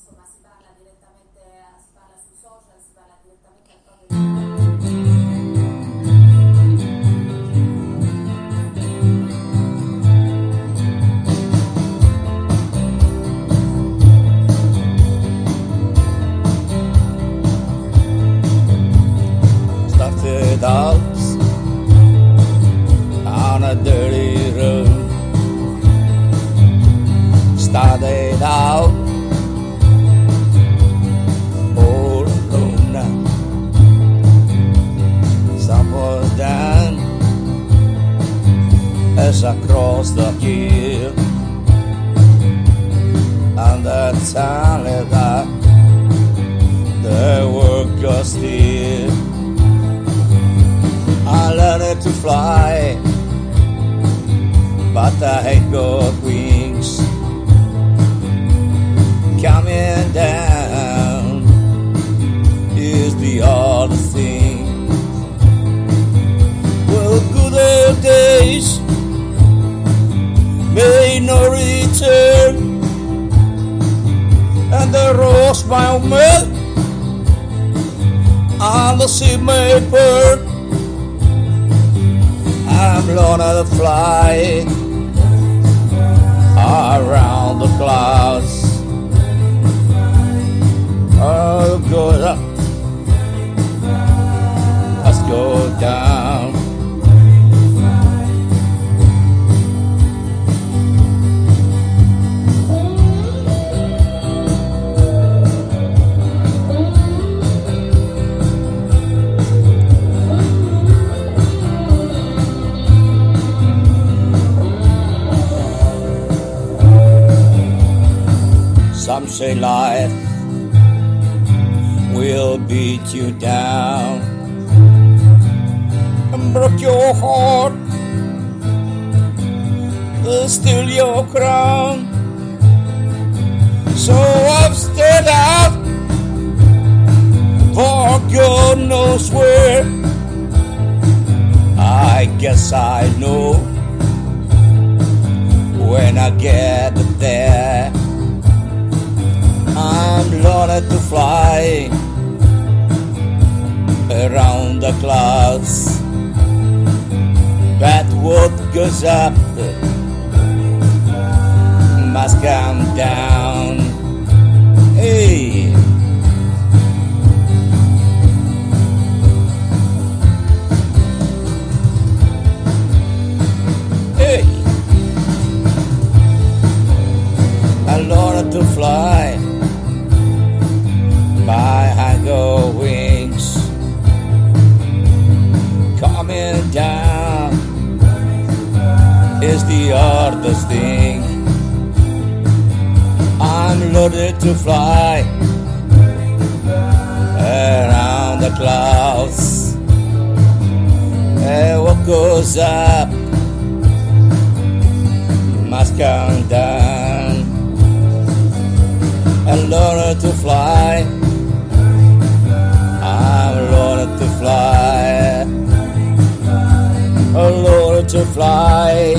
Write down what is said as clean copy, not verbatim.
insomma si parla direttamente, si parla sui social, si parla direttamente al proprio. Started out on a dirty road. Started out all alone. Sun was down as I crossed the hill, and that sounded like the work just here. I learned to fly, but I ain't got wings. Coming down is the hardest thing. Well, good old days may not return, and the rose may melt, and the sea may burn. I'm learning to fly around the clouds. Oh, go up, let's go down. Some say life will beat you down and break your heart, steal your crown. So I've stayed out for God knows where. I guess I know when I get there. I'm learning to fly around the clouds, but what goes up must come down. Hey, hey, I learned to fly by higher wings. Coming down is the hardest thing. I'm loaded to fly around the clouds, and what goes up must come down. And learn to fly, I'm learning to fly, I learn to fly.